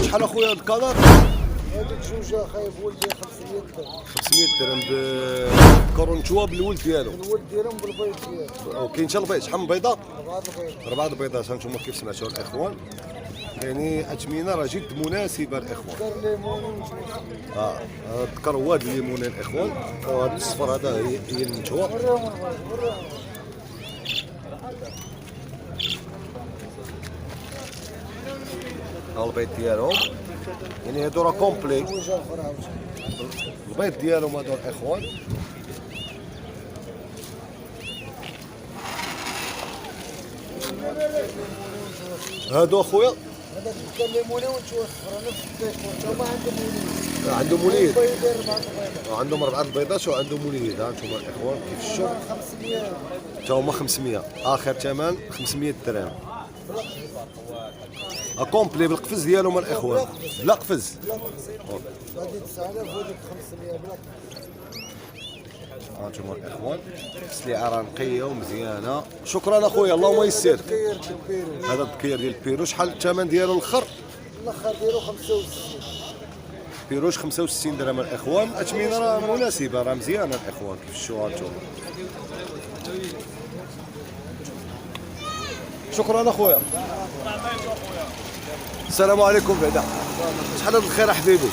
شحال اخويا هاد الكالار؟ هذيك جوج اخايا بولدي 500 درهم. 500 درهم بكورنتوا بالولد ديالو. الولد ديالهم بالبيض ديالو. وكاين حتى البيض، شحال من بيضه؟ 4 البيض. 4 البيضات. هانتوما كيف سمعتوا الاخوان، يعني اثمنه راه جد مناسبه الاخوان. دار ليمون وجوج. ذكر هو هاد الليمون الاخوان، وهذا الصفر هذا هي المتوى. وريهم البيض وريهم. ها البيض ديالهم، يعني هادو راه كومبلي. جوج اخر عاوتاني. البيض ديالهم هادو الاخوان. هادو اخويا هذاك كان ليموني وتوفر نفس التيفون تا هما عندهم عندهم وليد. وليد، البيض داير 4 البيض. عندهم 4 البيضات وعندهم وليد. ها انتم الاخوان كيف الشوق، 500 تا هما 500. اخر ثمن 500 درهم. كومبلي بالقفز ديالهم الاخوان، بلا قفز. هذه 9000 وهذيك 500 بلا. ها انتم الاخوان السلعه راه نقيه ومزيانه. شكرا اخويا، اللهم يسر. كير البيرو. هذا الدكير ديال البيرو شحال الثمن ديالو الاخر؟ الاخر ديالو 65. بيروش 65 درهم الاخوان. اثمنه راه مناسبه، راه مزيانه الاخوان كيف شفتوا هانتوما. شكرا اخويا. السلام عليكم. بعدا شحال هاد الخير حبيبي؟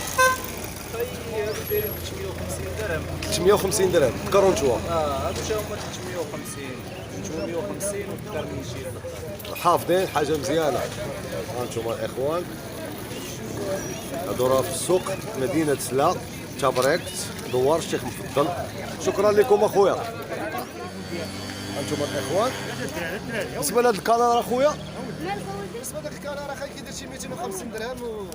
850 درهم كارونتوا. هادو تا هما 350 وكثر من شي. حافظين حاجه مزيانه. هانتوما الاخوان هادو راه في السوق مدينه سلا تابريكت دوار الشيخ مفضل. شكرا لكم اخويا. هانتوما الاخوان بالنسبه لهاد الكالار اخويا، بالنسبه لهذاك الكالار اخاي كيدير شي 250 درهم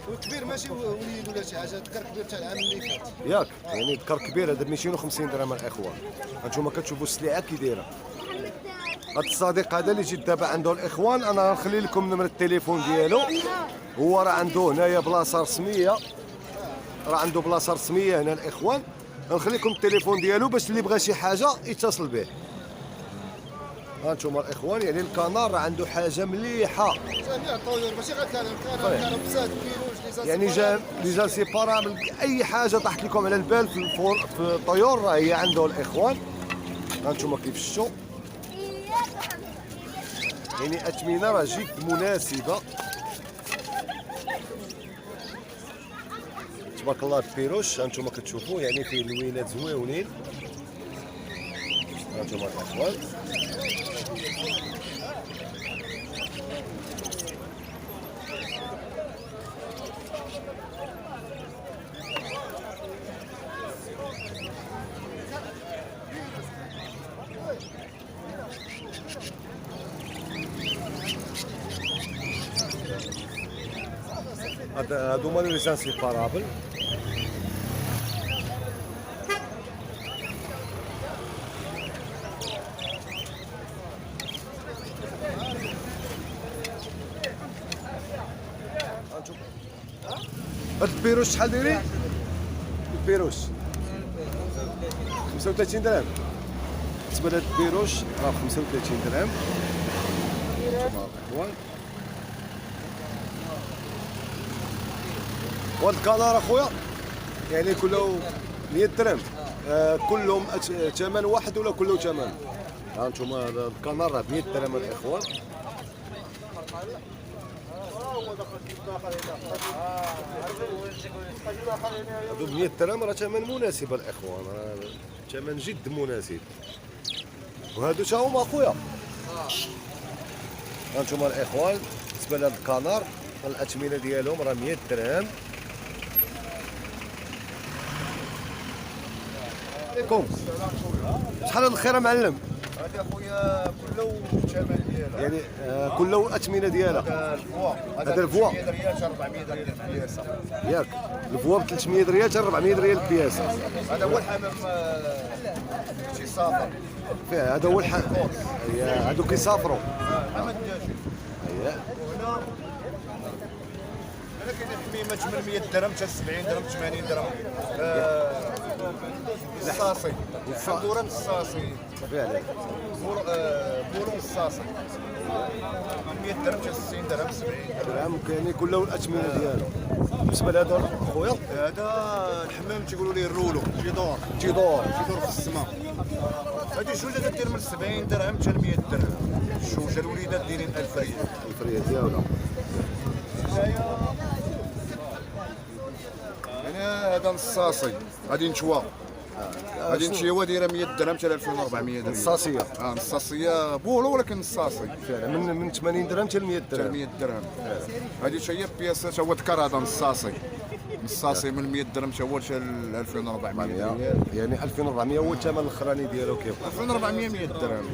والكبير ماشي وليد ولا شي حاجه. الكر كبير تاع العام اللي فات. ياك يعني الكر كبير هذا 250 درهم الاخوان. هانتوما كتشوفوا السلعه كي دايره. هاد الصديق هذا اللي جيت دابا عنده الاخوان، انا غنخلي لكم نمره التليفون ديالو. هو راه عنده هنايا بلاصه رسميه، راه عنده بلاصه رسميه هنا الاخوان. غنخلي لكم التليفون ديالو باش اللي بغى شي حاجه يتصل به. هانتوما الاخوان يعني الكنار راه عنده حاجه مليحه، جميع الطيور ماشي غير كنار بزاف كيلوج يعني لي جال سيبارابل. اي حاجه طاحت لكم على البال في الطيور راه هي عنده الاخوان. هانتوما كيف شفتوا يعني اثمنه راه جد مناسبه تبارك الله. البيروش هانتوما كتشوفوا يعني فيه لوينات زويونين. هانتوما الاخوان هادو هما لي زانسيبارابل. هاد البيروش شحال دايرين؟ البيروش 35 درهم. بالنسبه لهاد البيروش راه 35 درهم. وهاد الكالار اخويا يعني كله 100 درهم. كلهم ثمن واحد ولا كله ثمن؟ ها انتم هذا الكالار راه 100 درهم الاخوان. هادو ب 100 درهم راه ثمن مناسب الاخوان، راه ثمن جد مناسب. وهادو تا هما اخويا. هانتوما الاخوان بالنسبه لهاد الكنار الاثمنه ديالهم راه 100 درهم. عليكم شحال هاد الخير معلم؟ هذا اخويا كله الثمن ديالها يعني كله اثمنه ديالها. هذا الفوا ريال 400 ريال البياسه. ياك الفوا ب 300 ريال حتى 400 ريال البياسه. هذا هو الحمام شي صافر فيه هذا هو هادو كيسافروا. حمام الدجاج. هذا كاين حميمه 800 درهم حتى 70 درهم 80 درهم. الصاصي حضوره الصاصي فعلا بولون الصاصي 100 درهم حتى 60 درهم 70 درهم يعني كله والاثمنه ديالو. بالنسبه لهذا خويا هذا الحمام تيقولوا ليه الرولو تيدور تيدور في السماء. هذه الجوجه كدير من 70 درهم حتى 100 درهم. الجوجه الوليدات دايرين 1000 ريال. الفريه ديالو. انا هذا نصاصي غادي نتوا هذه نتيوا دايره 100 درهم حتى 2400 درهم. نصاصيه نصاصيه بولو ولكن نصاصي فعلا من 80 درهم حتى ل 100 حتى درهم. 100 درهم. هذه هي بياسات هو ذكر هذا نصاصي من 100 درهم حتى هو حتى 2400 ريال. يعني 2400 هو الثمن الاخراني ديالو كيبقى 2400 100 درهم.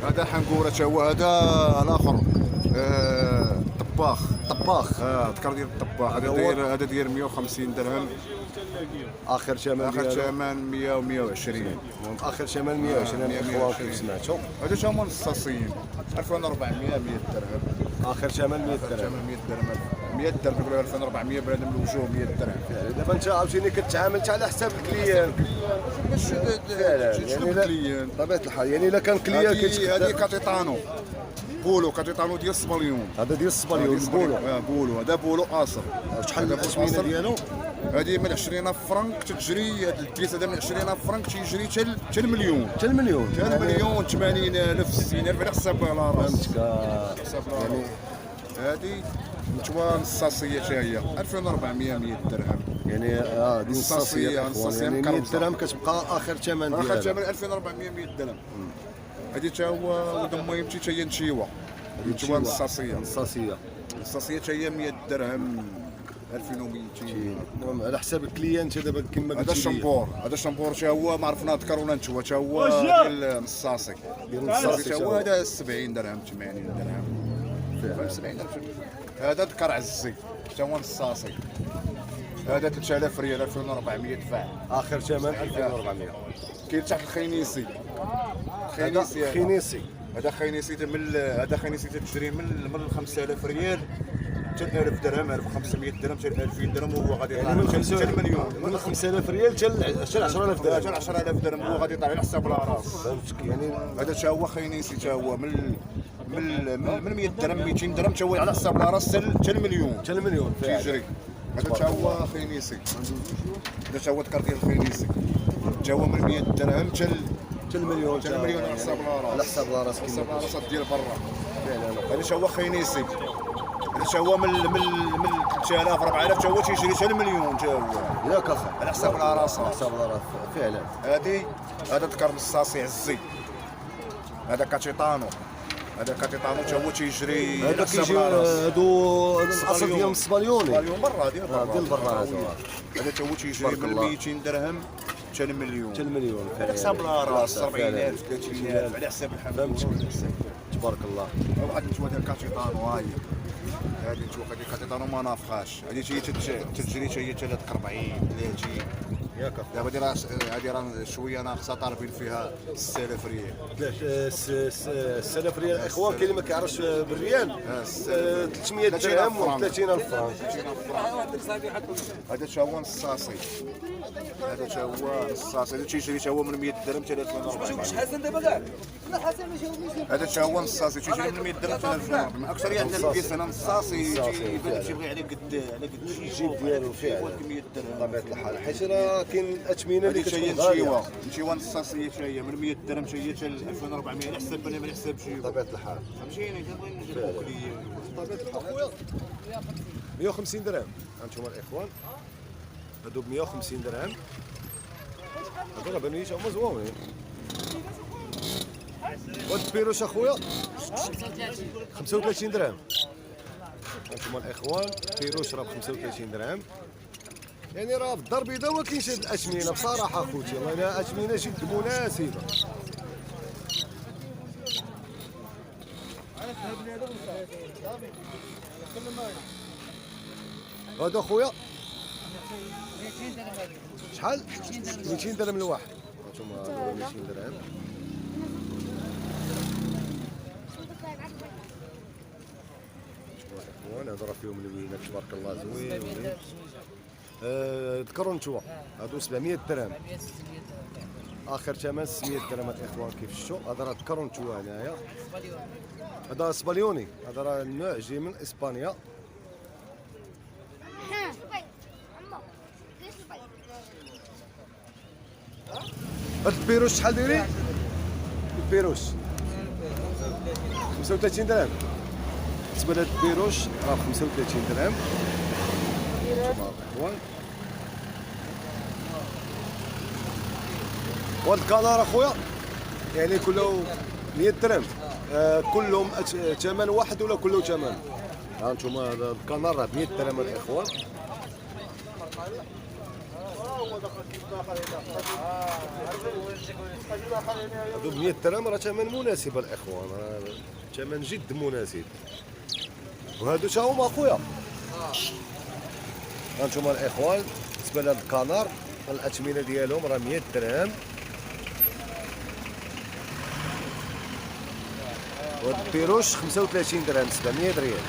هذا حنقوره حتى هو هذا الاخر طباخ ذكر ديال الطباخ. هذا داير 150 درهم. اخر ثمن اخر ديالو ثمن 100 و 120. اخر ثمن 120 الاخوان كيف سمعتوا. هذا تا هما نصاصيين 2400 100 درهم. اخر ثمن 100 درهم. ثمن 100 درهم 100 درهم نقولوا 2400 بنادم الوجوه 100 درهم. يعني دابا انت عاوتاني كتعامل على حساب الكليان. شنو الكليان؟ بطبيعه الحال يعني الا كان كليان هذه كيتخدم. كاتيطانو بولو كاتيطانو ديال الصبليون. هذا ديال الصباليون بولو. بولو هذا بولو اصل. شحال الثمنه ديالو؟ هذه من 20 فرنك تتجري. هذا الكيس هذا من 20 فرنك تيجري حتى المليون. حتى المليون. حتى المليون 80,000 60,000 على حساب على راسك. فهمتك. حساب يعني هذه نتوا نصاصيه حتى هي 2400 100 درهم. يعني دي نصاصية الصاصيه يعني 100 مكرمزة. درهم كتبقى اخر ثمن اخر ديالها. ثمن 2400 100 درهم. هذه تا هو ولد المهم حتى هي نتشيوا. نتشيوا نصاصيه الصاصيه حتى هي 100 درهم 2200. المهم على حساب الكليان انت دابا كما قلت هذا الشامبور حتى هو ما عرفنا ذكر ولا نتوا حتى هو ديال النصاصي. ديال النصاصي حتى هو هذا 70 درهم 80 درهم 70 درهم. هذا ذكر عزي حتى هو نصاصي. هذا 3000 ريال 2400 دفع. اخر ثمن 2400. كاين تحت الخينيسي. هذا خينيسي. هذا خينيسي هذا خينيسي تشري من 5000 ريال حتى 1000 درهم 1500 درهم حتى 2000 درهم وهو غادي يطلع يعني حتى المليون. من 5000 ريال حتى 10000 درهم. حتى 10000 درهم هو غادي يطلع على حساب الاراس. فهمتك يعني هذا تا هو خينيسي تا هو من 100 درهم 200 درهم تا هو على حساب الاراس حتى المليون. حتى المليون تيجري. هذا تا هو خينيسي. هذا تا هو ذكر ديال الخينيسي تا هو من 100 درهم حتى المليون. حتى المليون على حساب الاراس. على حساب الاراس حساب كيما الاراس ديال برا. فعلا. هذا تا هو خينيسي. هذا تا هو من 3000 4000 تا هو تيجري حتى المليون تا هو ياك اخي على حساب الاراس. على حساب الاراس فعلا. هذا ذكر نصاصي عزي. هذا كاتيطانو تا هو تيجري على هذا حساب كيجي الاراس. هادو الاصل ديال الصباليوني. اليوم برا ديال برا هذا تا هو تيجري من 200 درهم حتى المليون. حتى المليون على حساب الاراس 40,000 30,000 على حساب الحمام. تبارك الله. واحد نتوما ديال كاتيطانو ها هي. هذه نتوما ديال كاتيطانو ما نافخاش. هذه تجري حتى هي 40 30. ياك دابا هذه راه شويه ناقصه طالبين فيها 6000 ريال. 6000 ريال الاخوان كاين اللي ما كيعرفش بالريال 300 درهم و 30000 فرنك. هذا تا هو نصاصي. هذا تيجري تا هو من 100 درهم حتى 2400. حسن دابا كاع هذا تا هو نصاصي تيجري من 100 درهم حتى 2400. اكثر عندنا الكيس هنا نصاصي تيبغي على قد الجيب ديالو فعلا. 100 درهم. بطبيعه الحال حيت راه كاين الاثمنه اللي هذه كتكون شي غاليه. نتيوا نصاصيه شي من 100 درهم شي حتى 2400 على حساب انا على حساب شي. بطبيعه الحال. فهمتيني كنبغي نجيبو لي. بطبيعه الحال. 150 درهم هانتوما الاخوان. هادو ب 150 درهم. هادو راه بانوا لي هما زوينين. وهاد البيروش اخويا 35 درهم. هانتوما الاخوان بيروش راه ب 35 درهم. يعني راه في الدار البيضاء ما كاينش هاد الاثمنه بصراحه اخوتي، والله الا اثمنه جد مناسبه. هذا اخويا شحال؟ 200 درهم الواحد. هانتوما هادو 200 درهم. هادو راه فيهم الوينات تبارك الله زوينين. ذكروا نتوما هادو 700 درهم. اخر ثمن 600 درهم الاخوان كيف شفتوا. هذا راه ذكروا نتوما هنايا. هذا اسبانيوني، هذا راه النوع جاي من اسبانيا. هاد البيروش شحال دايرين؟ البيروش 35 درهم. بالنسبه لهاد البيروش راه 35 درهم. نتوما الاخوان، وهاد الكنار اخويا يعني كله 100 درهم. كلهم ثمن واحد ولا كله ثمن؟ ها انتوما هذا الكنار راه 100 درهم الاخوان. هادو ب 100 درهم راه ثمن مناسب الاخوان، راه ثمن جد مناسب. وهادو تا هما اخويا. ها انتوما الاخوان بالنسبه لهاد الكنار الاثمنه ديالهم راه 100 درهم. وهاد البيروش 35 درهم، 700 ريال.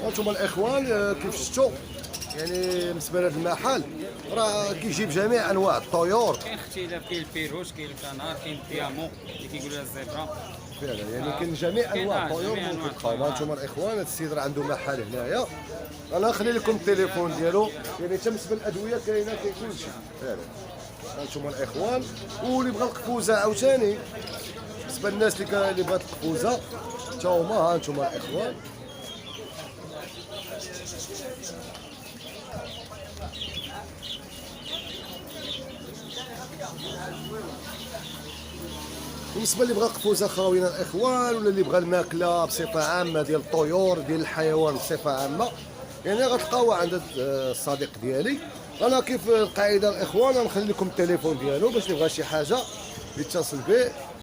هانتوما الاخوان كيف شفتوا يعني بالنسبه لهذا المحل راه كيجيب جميع انواع الطيور. كاين اختلاف، كاين البيروش، كاين الكنار، كاين الديامو اللي كيقولوا الزبره. فعلا يعني كاين جميع انواع الطيور ممكن تلقاو. هانتوما الاخوان هذا السيد راه عنده محل هنايا. انا نخلي لكم التليفون ديالو، يعني حتى بالنسبه للادويه كاينه كاين كلشي فعلا. هانتوما الاخوان، واللي بغى القفوزه عاوتاني بالنسبه للناس اللي بغات القفوزه حتى هما. هانتوما الاخوان بالنسبه اللي بغى قفوزه خاوينه الاخوان، ولا اللي بغى الماكله بصفه عامه ديال الطيور ديال الحيوان بصفه عامه، يعني غتلقاوها عند الصديق ديالي. انا كيف القاعده الاخوان غنخلي لكم التليفون ديالو باش اللي بغى شي حاجه يتصل به.